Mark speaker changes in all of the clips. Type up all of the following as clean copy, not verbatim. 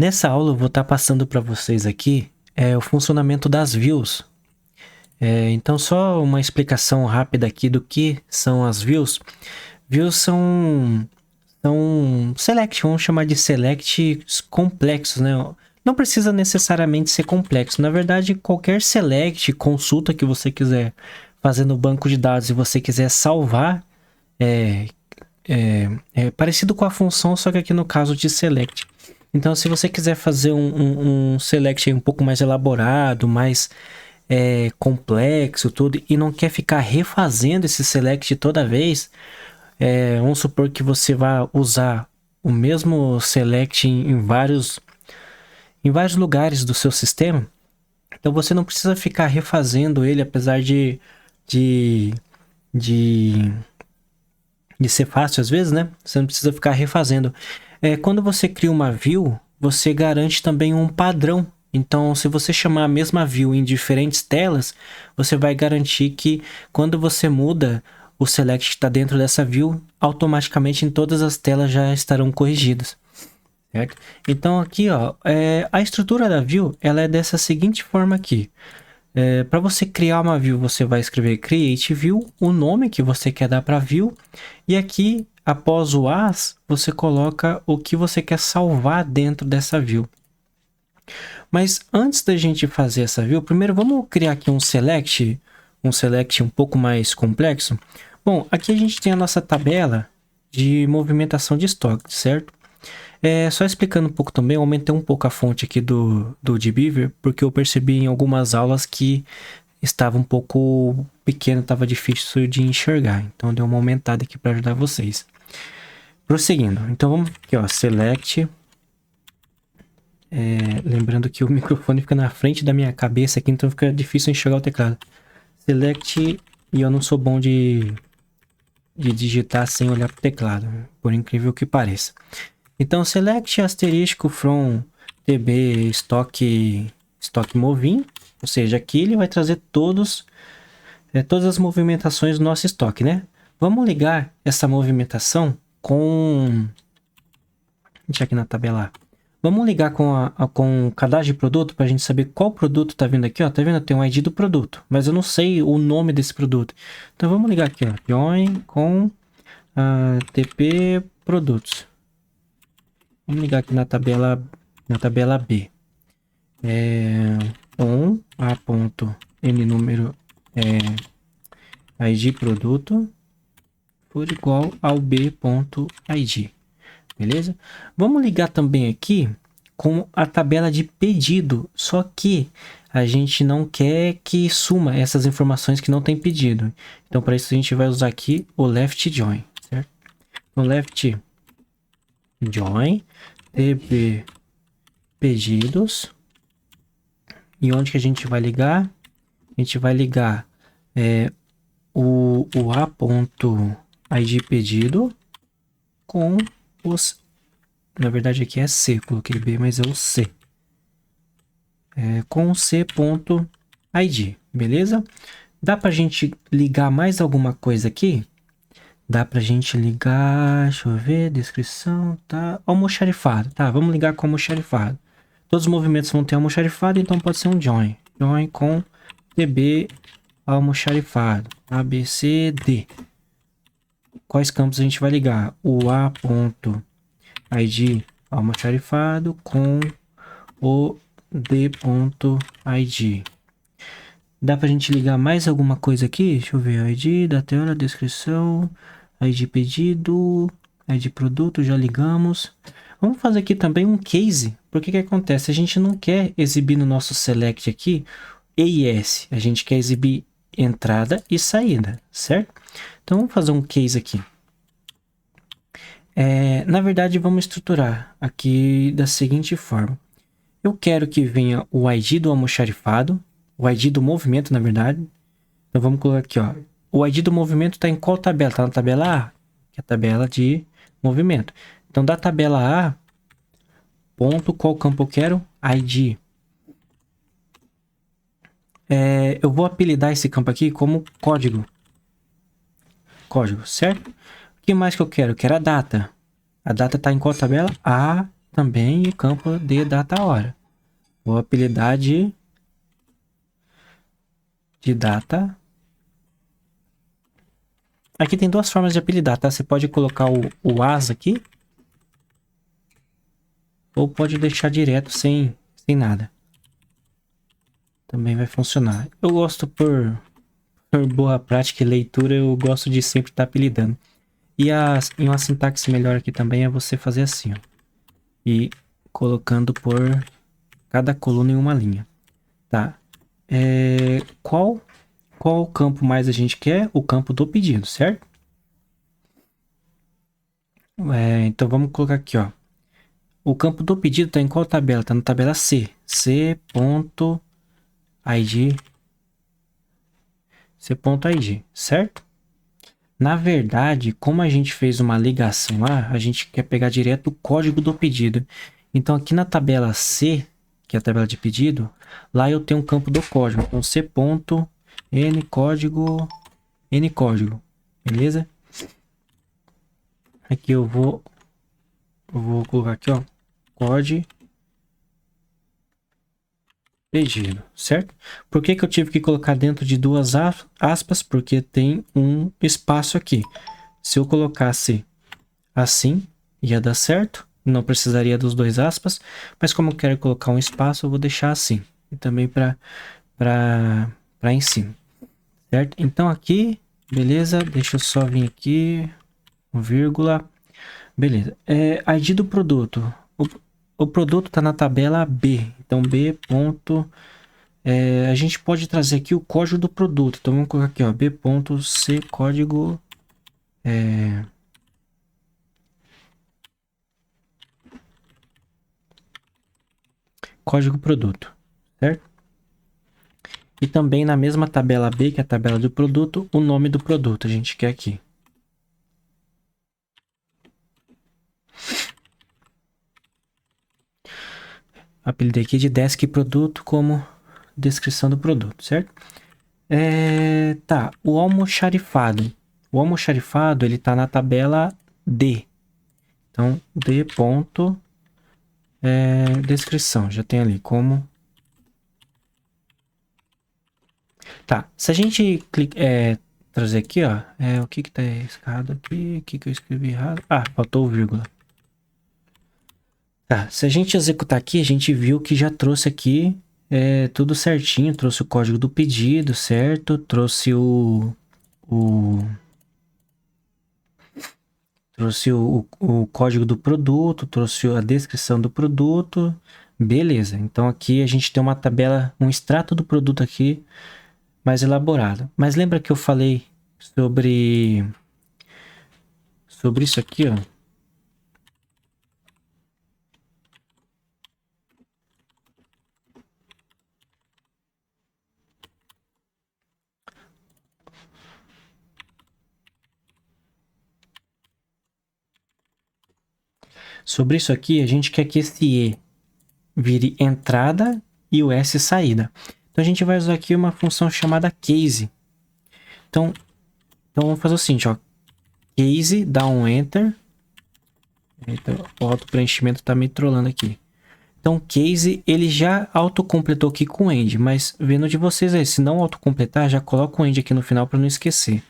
Speaker 1: Nessa aula eu vou estar passando para vocês aqui o funcionamento das views. Então só uma explicação rápida aqui do que são as views. Views são select, vamos chamar de selects complexos, né? Não precisa necessariamente ser complexo. Na verdade, qualquer select, consulta que você quiser fazer no banco de dados e você quiser salvar, é parecido com a função, só que aqui no caso de select. Então, se você quiser fazer um select aí um pouco mais elaborado, mais complexo, tudo, e não quer ficar refazendo esse select toda vez, vamos supor que você vai usar o mesmo select em vários lugares do seu sistema. Então, você não precisa ficar refazendo ele, apesar de ser fácil às vezes, né? Você não precisa ficar refazendo. Quando você cria uma view, você garante também um padrão. Então, se você chamar a mesma view em diferentes telas, você vai garantir que quando você muda o select que está dentro dessa view, automaticamente em todas as telas já estarão corrigidas. Certo? Então, aqui, ó, a estrutura da view ela é dessa seguinte forma aqui. Para você criar uma view, você vai escrever create view, o nome que você quer dar para a view, e aqui, após o as, você coloca o que você quer salvar dentro dessa view. Mas antes da gente fazer essa view, primeiro vamos criar aqui um select um pouco mais complexo. Bom, aqui a gente tem a nossa tabela de movimentação de estoque, certo? Só explicando um pouco também, eu aumentei um pouco a fonte aqui do dbeaver, porque eu percebi em algumas aulas que estava um pouco pequeno, estava difícil de enxergar. Então, deu uma aumentada aqui para ajudar vocês. Prosseguindo. Então, vamos aqui, ó, select. Lembrando que o microfone fica na frente da minha cabeça aqui, então fica difícil enxergar o teclado. Select, e eu não sou bom de digitar sem olhar para o teclado, por incrível que pareça. Então, select asterisco from tb stock moving, ou seja, aqui ele vai trazer todas as movimentações do nosso estoque, né? Vamos ligar essa movimentação com... Deixa aqui na tabela A. Vamos ligar com o cadastro de produto para a gente saber qual produto está vindo aqui, ó. Tá vendo? Tem um ID do produto, mas eu não sei o nome desse produto. Então, vamos ligar aqui, ó. Join com TP produtos. Vamos ligar aqui na tabela B. On a.n número ID produto for igual ao b.id. Beleza? Vamos ligar também aqui com a tabela de pedido, só que a gente não quer que suma essas informações que não tem pedido. Então, para isso a gente vai usar aqui o left join, certo? O left join tb pedidos. E onde que a gente vai ligar? A gente vai ligar o a.id pedido com os... Na verdade aqui é C, coloquei B, mas é o C. Com o c.id, beleza? Dá pra gente ligar mais alguma coisa aqui? Dá pra gente ligar, deixa eu ver, descrição, tá? Almoxarifado, tá? Vamos ligar com almoxarifado. Todos os movimentos vão ter almoxarifado, então pode ser um join. Join com tb almoxarifado, A, B, C, D. Quais campos a gente vai ligar? O a.id almoxarifado com o d.id. Dá pra gente ligar mais alguma coisa aqui? Deixa eu ver, ID da tela, descrição, ID pedido, ID produto, já ligamos. Vamos fazer aqui também um case, porque que acontece? A gente não quer exibir no nosso select aqui EIS, a gente quer exibir entrada e saída, certo? Então, vamos fazer um case aqui. Na verdade, vamos estruturar aqui da seguinte forma. Eu quero que venha o ID do almoxarifado, o ID do movimento, na verdade. Então, vamos colocar aqui, ó. O ID do movimento está em qual tabela? Está na tabela A, que é a tabela de movimento. Então, da tabela A, ponto, qual campo eu quero? ID. Eu vou apelidar esse campo aqui como código. Código, certo? O que mais que eu quero? Eu quero a data. A data está em qual tabela? A, também o campo de data hora. Vou apelidar de data. Aqui tem duas formas de apelidar, tá? Você pode colocar o as aqui. Ou pode deixar direto sem nada. Também vai funcionar. Eu gosto por boa prática e leitura, eu gosto de sempre estar apelidando. E uma sintaxe melhor aqui também é você fazer assim, ó. E colocando por cada coluna em uma linha. Tá? Qual campo mais a gente quer? O campo do pedido, certo? Então vamos colocar aqui, ó. O campo do pedido está em qual tabela? Está na tabela C. C.id. C.id, certo? Na verdade, como a gente fez uma ligação lá, a gente quer pegar direto o código do pedido. Então aqui na tabela C, que é a tabela de pedido, lá eu tenho um campo do código. Então C.n código, n código, beleza? Aqui eu vou colocar aqui, ó, código pedido, certo? Por que que eu tive que colocar dentro de duas aspas? Porque tem um espaço aqui. Se eu colocasse assim, ia dar certo. Não precisaria dos dois aspas. Mas como eu quero colocar um espaço, eu vou deixar assim. E também para em cima. Certo? Então aqui, beleza. Deixa eu só vir aqui. Vírgula. Beleza. ID do produto. O produto está na tabela B. Então B ponto... a gente pode trazer aqui o código do produto. Então vamos colocar aqui, ó, B.C código... código produto, certo? E também na mesma tabela B, que é a tabela do produto, o nome do produto a gente quer aqui. Apelidei aqui de desk produto como descrição do produto, certo? Tá, o almoxarifado. O almoxarifado, ele tá na tabela D. Então, D ponto, descrição, já tem ali como... Tá, se a gente trazer aqui, ó, o que que tá errado aqui, o que que eu escrevi errado? Ah, faltou o vírgula. Tá, se a gente executar aqui, a gente viu que já trouxe aqui tudo certinho, trouxe o código do pedido, certo? Trouxe trouxe o código do produto, trouxe a descrição do produto, beleza. Então aqui a gente tem uma tabela, um extrato do produto aqui mais elaborado. Mas lembra que eu falei sobre isso aqui, ó? Sobre isso aqui, a gente quer que esse E vire entrada e o S saída. Então a gente vai usar aqui uma função chamada case. Então vamos fazer o seguinte, ó. Case, dá um enter. Então, o auto-preenchimento tá me trollando aqui. Então, case, ele já autocompletou aqui com end, mas vendo de vocês aí, se não autocompletar, já coloca o end aqui no final para não esquecer.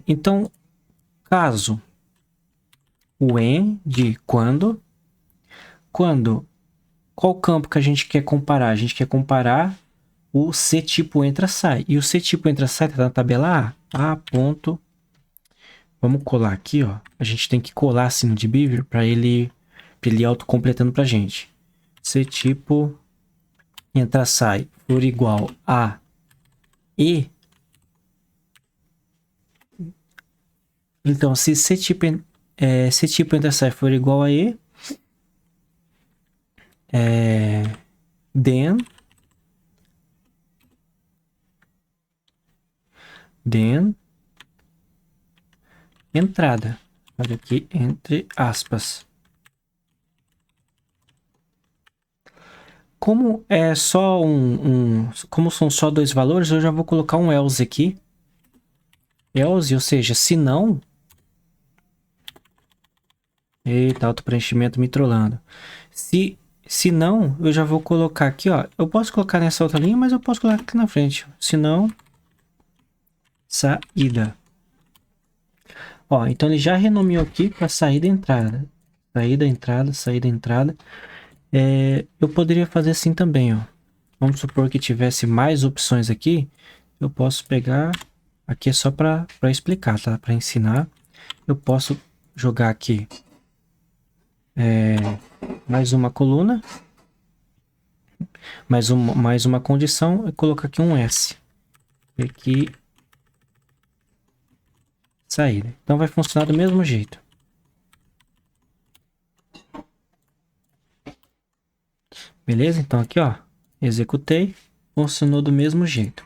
Speaker 1: Então, caso o end de quando, qual campo que a gente quer comparar? A gente quer comparar o C tipo entra sai. E o C tipo entra sai tá na tabela A. A ponto. Vamos colar aqui, ó. A gente tem que colar assim no dbehavior para ele autocompletando pra gente. C tipo entra sai for igual a E. Então, se C tipo entra sai for igual a E, then entrada. Olha aqui, entre aspas. Como é só como são só dois valores, eu já vou colocar um else aqui. Else, ou seja, se não, Eita, auto-preenchimento me trollando. Se não, eu já vou colocar aqui, ó. Eu posso colocar nessa outra linha, mas eu posso colocar aqui na frente. Se não, saída. Ó, então ele já renomeou aqui para saída e entrada. Saída, entrada, saída, entrada. Eu poderia fazer assim também, ó. Vamos supor que tivesse mais opções aqui. Eu posso pegar... Aqui é só para explicar, tá? Para ensinar. Eu posso jogar aqui mais uma coluna. Mais uma condição. E colocar aqui um S. E aqui... Saída. Então vai funcionar do mesmo jeito. Beleza? Então aqui, ó. Executei. Funcionou do mesmo jeito.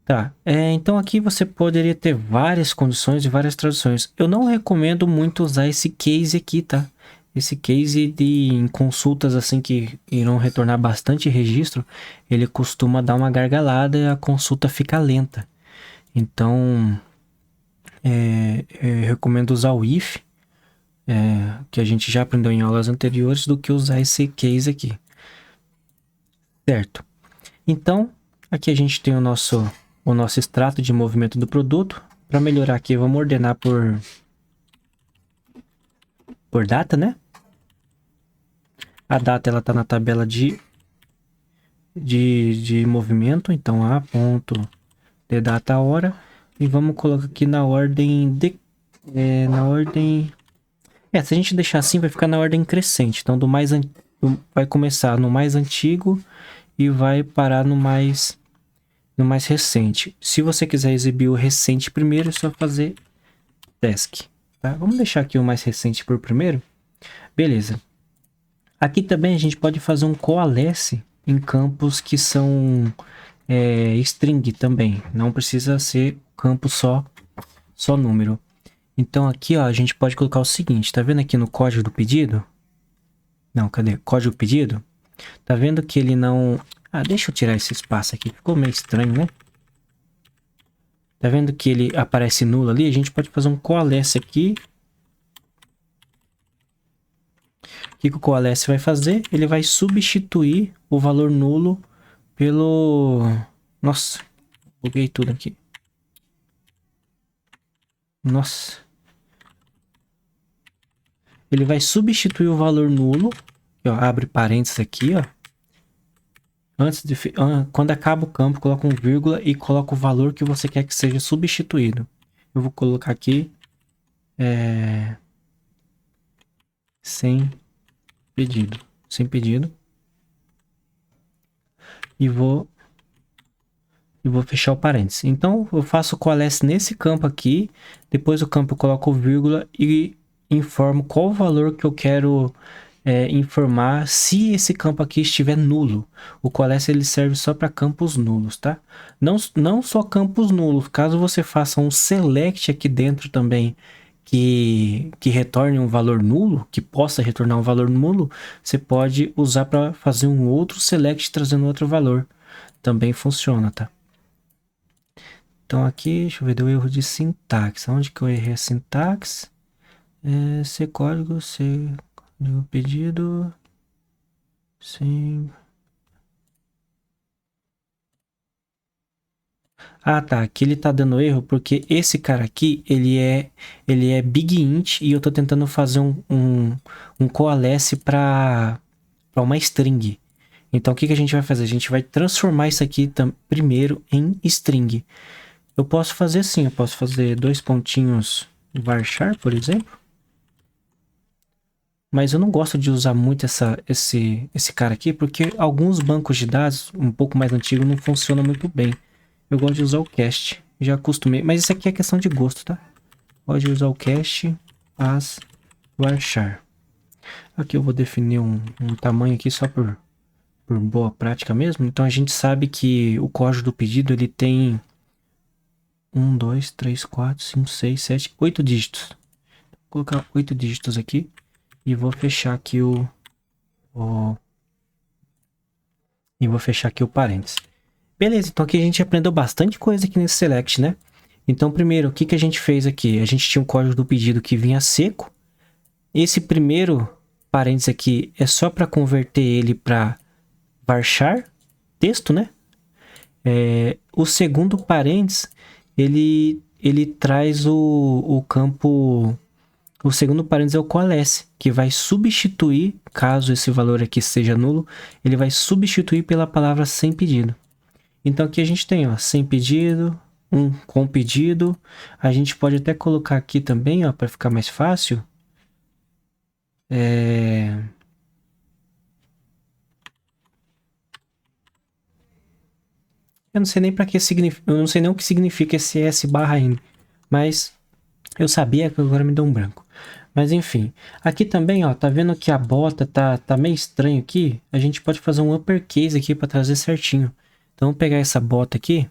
Speaker 1: Tá. Então aqui você poderia ter várias condições e várias traduções. Eu não recomendo muito usar esse case aqui, tá? Esse case em consultas assim que irão retornar bastante registro, ele costuma dar uma gargalada e a consulta fica lenta. Então, eu recomendo usar o if, que a gente já aprendeu em aulas anteriores, do que usar esse case aqui. Certo. Então, aqui a gente tem o nosso extrato de movimento do produto. Para melhorar aqui, vamos ordenar por data, né? A data ela tá na tabela de movimento, então a ponto de data hora, e vamos colocar aqui na ordem se a gente deixar assim vai ficar na ordem crescente, então vai começar no mais antigo e vai parar no mais recente. Se você quiser exibir o recente primeiro, é só fazer task, tá? Vamos deixar aqui o mais recente por primeiro. Beleza. Aqui também a gente pode fazer um coalesce em campos que são string também. Não precisa ser campo só número. Então aqui, ó, a gente pode colocar o seguinte. Tá vendo aqui no código do pedido? Não, cadê? Código pedido. Tá vendo que ele não... deixa eu tirar esse espaço aqui. Ficou meio estranho, né? Tá vendo que ele aparece nulo ali? A gente pode fazer um coalesce aqui. O que o coalesce vai fazer? Ele vai substituir o valor nulo pelo... Nossa, buguei tudo aqui. Nossa. Ele vai substituir o valor nulo. Ó, abre parênteses aqui, ó. Quando acaba o campo, coloca um vírgula e coloca o valor que você quer que seja substituído. Eu vou colocar aqui sem pedido. E vou fechar o parênteses. Então, eu faço o coalesce nesse campo aqui. Depois do campo eu coloco o vírgula e informo qual o valor que eu quero informar se esse campo aqui estiver nulo. O coalesce ele serve só para campos nulos, tá? Não só campos nulos. Caso você faça um select aqui dentro também que retorne um valor nulo, que possa retornar um valor nulo, você pode usar para fazer um outro select trazendo outro valor. Também funciona, tá? Então aqui, deixa eu ver, deu erro de sintaxe. Onde que eu errei a sintaxe? C código, C pedido, sim. Tá, aqui ele tá dando erro porque esse cara aqui, ele é big int e eu tô tentando fazer um coalesce para uma string. Então o que a gente vai fazer? A gente vai transformar isso aqui primeiro em string. Eu posso fazer assim, eu posso fazer 2 pontinhos varchar, por exemplo. Mas eu não gosto de usar muito esse cara aqui, porque alguns bancos de dados um pouco mais antigos não funcionam muito bem. Eu gosto de usar o cast, já acostumei. Mas isso aqui é questão de gosto, tá? Pode usar o cast as varchar. Aqui eu vou definir um tamanho aqui só por boa prática mesmo. Então a gente sabe que o código do pedido ele tem 1, 2, 3, 4, 5, 6, 7, 8 dígitos. Vou colocar 8 dígitos aqui. E vou fechar aqui e vou fechar aqui o parênteses. Beleza, então aqui a gente aprendeu bastante coisa aqui nesse select, né? Então primeiro, o que a gente fez aqui? A gente tinha um código do pedido que vinha seco. esse primeiro parênteses aqui é só para converter ele para varchar texto, né? O segundo parênteses, ele traz o campo... O segundo parênteses é o coalesce, que vai substituir, caso esse valor aqui seja nulo, ele vai substituir pela palavra sem pedido. Então aqui a gente tem, ó, sem pedido, um com pedido. A gente pode até colocar aqui também, ó, para ficar mais fácil. Eu não sei nem para que significa, eu não sei nem o que significa esse S barra N, mas eu sabia que agora me deu um branco. Mas enfim, aqui também, ó, tá vendo que a bota tá meio estranho aqui? A gente pode fazer um uppercase aqui para trazer certinho. Então, vamos pegar essa bota aqui,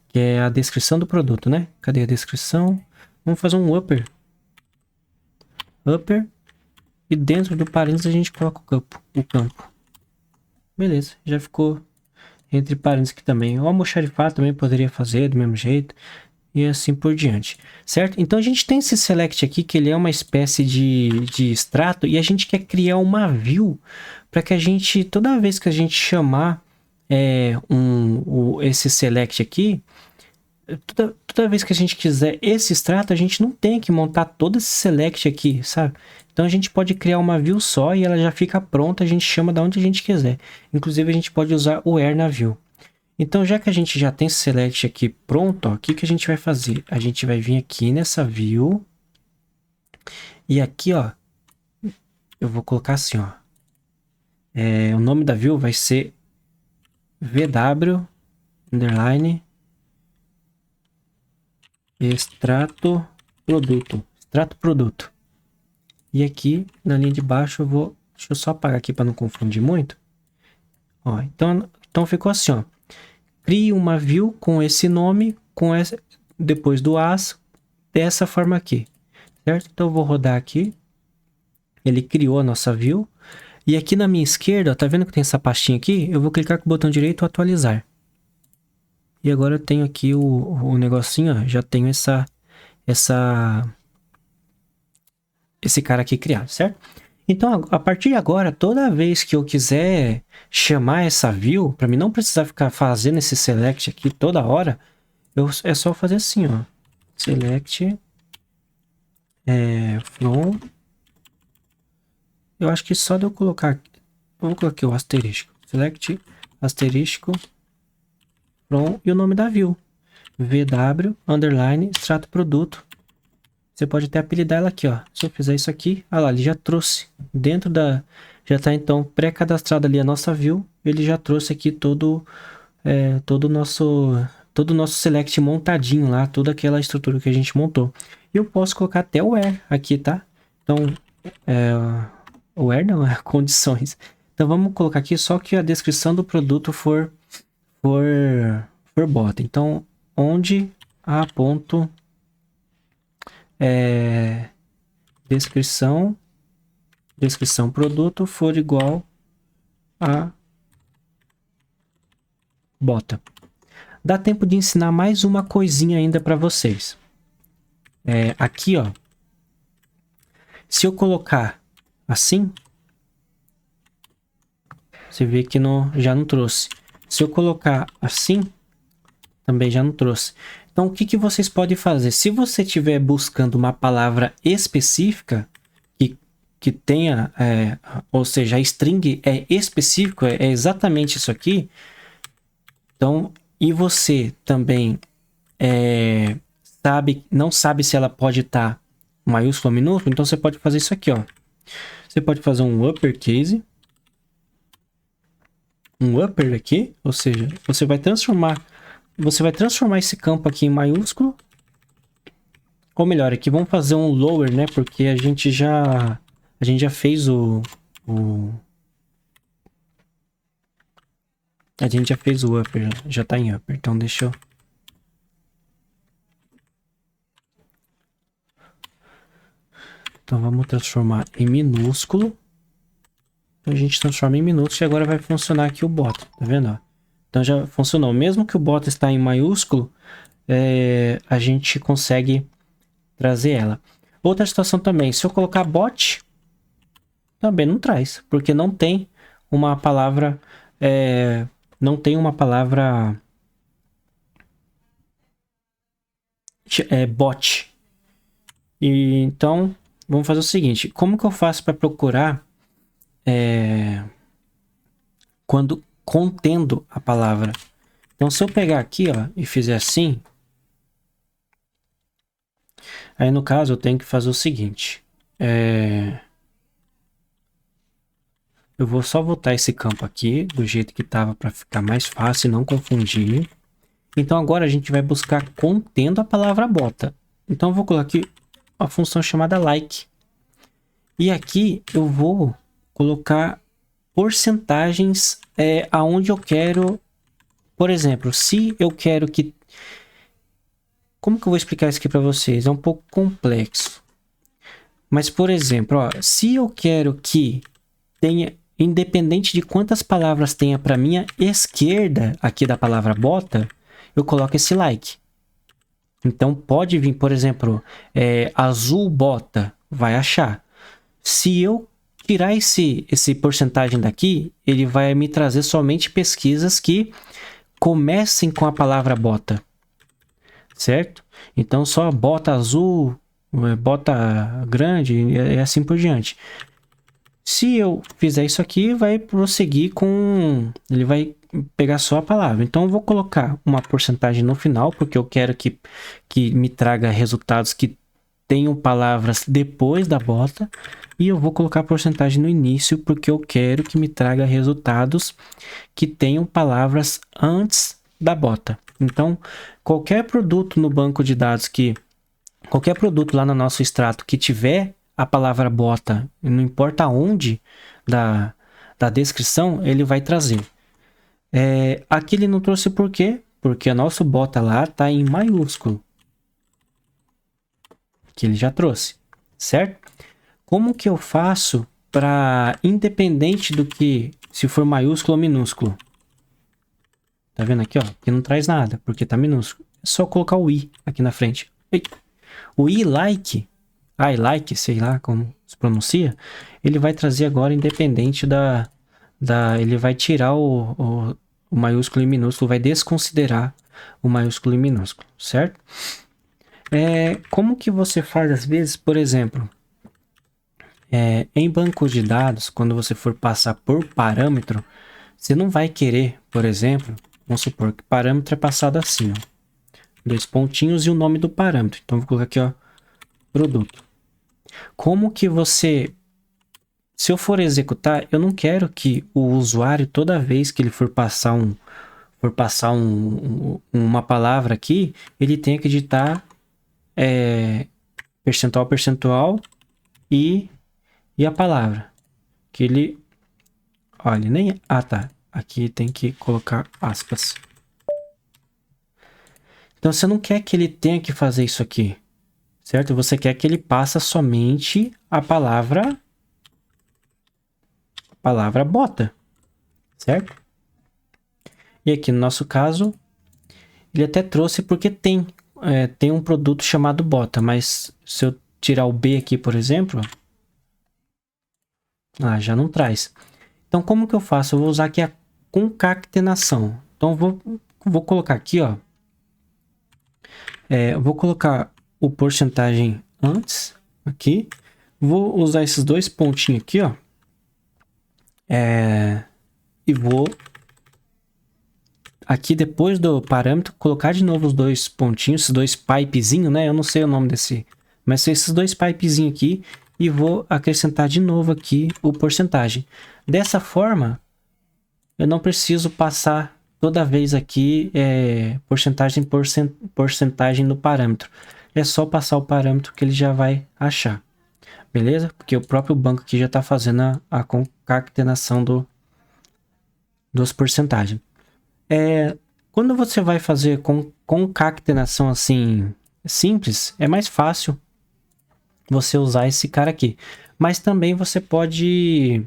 Speaker 1: que é a descrição do produto, né? Cadê a descrição? Vamos fazer um upper. Upper. E dentro do parênteses a gente coloca o campo. Beleza, já ficou entre parênteses aqui também. O almoxarifado também poderia fazer do mesmo jeito. E assim por diante, certo? Então a gente tem esse select aqui, que ele é uma espécie de extrato, e a gente quer criar uma view para que a gente, toda vez que a gente chamar esse select aqui, toda vez que a gente quiser esse extrato, a gente não tem que montar todo esse select aqui, sabe? Então a gente pode criar uma view só e ela já fica pronta, a gente chama da onde a gente quiser. Inclusive a gente pode usar o where na view. Então, já que a gente já tem esse select aqui pronto, ó, o que a gente vai fazer? A gente vai vir aqui nessa view. E aqui, ó, eu vou colocar assim, ó. O nome da view vai ser VW underline extrato produto. E aqui na linha de baixo deixa eu só apagar aqui para não confundir muito. Ó, então ficou assim, ó. Crie uma view com esse nome, depois do as, dessa forma aqui, certo? Então eu vou rodar aqui. Ele criou a nossa view. E aqui na minha esquerda, ó, tá vendo que tem essa pastinha aqui? Eu vou clicar com o botão direito atualizar. E agora eu tenho aqui o negocinho, ó, já tenho esse cara aqui criado, certo? Então, a partir de agora, toda vez que eu quiser chamar essa view, para mim não precisar ficar fazendo esse select aqui toda hora, é só fazer assim, ó. Select from. Eu acho que só de eu colocar... Vamos colocar aqui o asterisco. Select asterisco from e o nome da view. VW underline extrato produto. Você pode até apelidar ela aqui, ó. Se eu fizer isso aqui, olha lá, ele já trouxe dentro da... Já está então pré-cadastrado ali a nossa view. Ele já trouxe aqui todo o nosso select montadinho lá, toda aquela estrutura que a gente montou. E eu posso colocar até o where aqui, tá? Então, o where não, é condições. Então vamos colocar aqui só que a descrição do produto for bota. Então, onde a ponto descrição produto for igual a bota. Dá tempo de ensinar mais uma coisinha ainda para vocês. Aqui, ó, se eu colocar assim, você vê que já não trouxe. Se eu colocar assim, também já não trouxe. Então, o que vocês podem fazer? Se você estiver buscando uma palavra específica, que tenha, ou seja, a string é específico, é exatamente isso aqui. Então, e você também não sabe se ela pode estar maiúsculo ou minúsculo, então você pode fazer isso aqui, ó. Você pode fazer um uppercase, um upper aqui, ou seja, você vai transformar esse campo aqui em maiúsculo. Ou melhor, aqui vamos fazer um lower, né? Porque a gente já fez a gente já fez o upper, já tá em upper. Então deixa eu... Então vamos transformar em minúsculo. Então a gente transforma em minúsculo e agora vai funcionar aqui o bota, tá vendo? Ó? Então já funcionou. Mesmo que o bota está em maiúsculo, a gente consegue trazer ela. Outra situação também, se eu colocar bot, também não traz, porque não tem uma palavra, não tem uma palavra bot. E então, vamos fazer o seguinte, como que eu faço para procurar quando contendo a palavra? Então, se eu pegar aqui, ó, e fizer assim, aí no caso eu tenho que fazer o seguinte, eu vou só voltar esse campo aqui do jeito que estava para ficar mais fácil e não confundir. Então agora a gente vai buscar contendo a palavra bota. Então eu vou colocar aqui uma função chamada like. E aqui eu vou colocar porcentagens aonde eu quero. Por exemplo, se eu quero que... Como que eu vou explicar isso aqui para vocês? É um pouco complexo. Mas, por exemplo, ó, se eu quero que tenha... Independente de quantas palavras tenha para minha esquerda aqui da palavra bota, eu coloco esse like. Então pode vir, por exemplo, azul bota, vai achar. Se eu tirar esse porcentagem daqui, ele vai me trazer somente pesquisas que comecem com a palavra bota. Certo? Então só bota azul, bota grande e assim por diante. Se eu fizer isso aqui, vai prosseguir com... Ele vai pegar só a palavra. Então, eu vou colocar uma porcentagem no final, porque eu quero que me traga resultados que tenham palavras depois da bota. E eu vou colocar a porcentagem no início, porque eu quero que me traga resultados que tenham palavras antes da bota. Então, qualquer produto no banco de dados qualquer produto lá no nosso extrato que tiver a palavra bota, não importa onde da descrição, ele vai trazer. Aqui ele não trouxe por quê? Porque o nosso bota lá está em maiúsculo. Que ele já trouxe, certo? Como que eu faço para, independente do que, se for maiúsculo ou minúsculo? Tá vendo aqui, ó? Que não traz nada, porque tá minúsculo. É só colocar o i aqui na frente. O i like... I like, sei lá como se pronuncia, ele vai trazer agora independente ele vai tirar o maiúsculo e minúsculo, vai desconsiderar o maiúsculo e minúsculo, certo? Como que você faz às vezes, por exemplo, em bancos de dados, quando você for passar por parâmetro, você não vai querer, por exemplo, vamos supor que parâmetro é passado assim, ó, 2 pontinhos e o nome do parâmetro. Então, vou colocar aqui, ó, produto. Como que você... Se eu for executar, eu não quero que o usuário, toda vez que ele for passar uma palavra aqui, ele tenha que digitar percentual e a palavra. Que ele... Olha, nem... Ah, tá. Aqui tem que colocar aspas. Então, você não quer que ele tenha que fazer isso aqui. Certo? Você quer que ele passe somente a palavra bota, certo? E aqui no nosso caso, ele até trouxe porque tem um produto chamado bota, mas se eu tirar o B aqui, por exemplo, já não traz. Então, como que eu faço? Eu vou usar aqui a concatenação. Então, vou colocar aqui, ó, eu vou colocar o porcentagem antes, aqui. Vou usar esses 2 pontinhos aqui, ó. E vou aqui depois do parâmetro colocar de novo os 2 pontinhos, esses 2 pipezinhos, né? Eu não sei o nome desse, mas são esses 2 pipezinhos aqui e vou acrescentar de novo aqui o porcentagem. Dessa forma, eu não preciso passar toda vez aqui porcentagem no parâmetro. É só passar o parâmetro que ele já vai achar. Beleza? Porque o próprio banco aqui já está fazendo a concatenação dos porcentagens. Quando você vai fazer concatenação assim simples, é mais fácil você usar esse cara aqui. Mas também você pode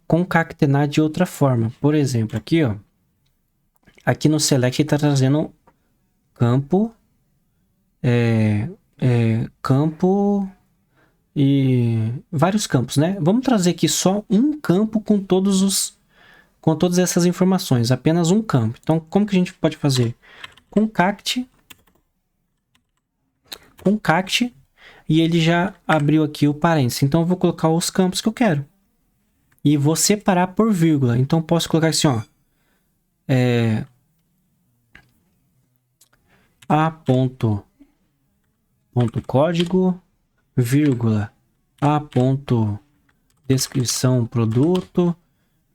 Speaker 1: concatenar de outra forma. Por exemplo, aqui, ó, aqui no select está trazendo campo campo e vários campos, né? Vamos trazer aqui só um campo com todas essas informações, apenas um campo. Então, como que a gente pode fazer? Concact, e ele já abriu aqui o parênteses. Então, eu vou colocar os campos que eu quero. E vou separar por vírgula. Então, posso colocar assim, ó. A ponto código, vírgula, A ponto descrição produto,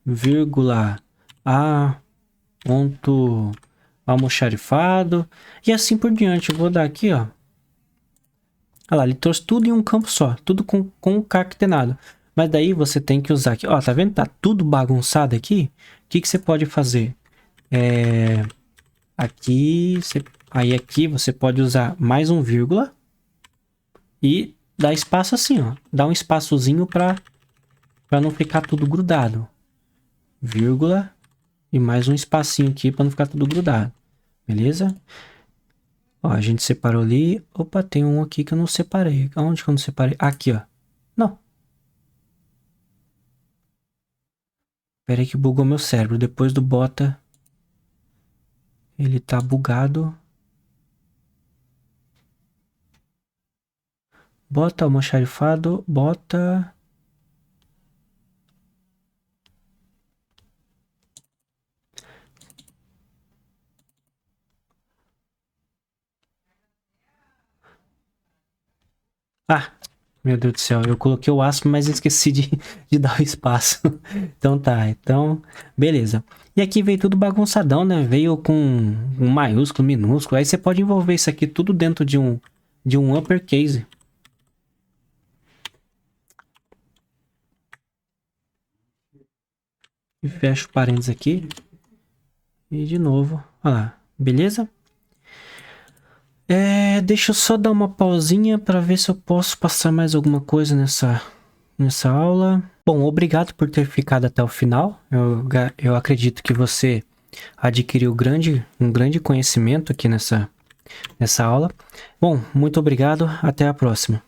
Speaker 1: vírgula, A ponto almoxarifado, e assim por diante. Eu vou dar aqui, ó. Olha lá, ele trouxe tudo em um campo só, tudo concatenado. Mas daí você tem que usar aqui, ó, tá vendo? Tá tudo bagunçado aqui. O que você pode fazer? Aqui você pode usar mais um vírgula e dar espaço assim, ó. Dá um espaçozinho para não ficar tudo grudado. Vírgula e mais um espacinho aqui para não ficar tudo grudado. Beleza? Ó, a gente separou ali. Opa, tem um aqui que eu não separei. Aonde que eu não separei? Aqui, ó. Não. Pera aí que bugou meu cérebro. Depois do bota, ele tá bugado. Bota almoxarifado, bota... Ah, meu Deus do céu, eu coloquei o aspas, mas esqueci de dar o espaço. Então tá, então, beleza. E aqui veio tudo bagunçadão, né? Veio com um maiúsculo, minúsculo. Aí você pode envolver isso aqui tudo dentro de um uppercase. E fecho o parênteses aqui. E de novo, olha lá, beleza? Deixa eu só dar uma pausinha para ver se eu posso passar mais alguma coisa nessa aula. Bom, obrigado por ter ficado até o final. Eu acredito que você adquiriu um grande conhecimento aqui nessa aula. Bom, muito obrigado. Até a próxima.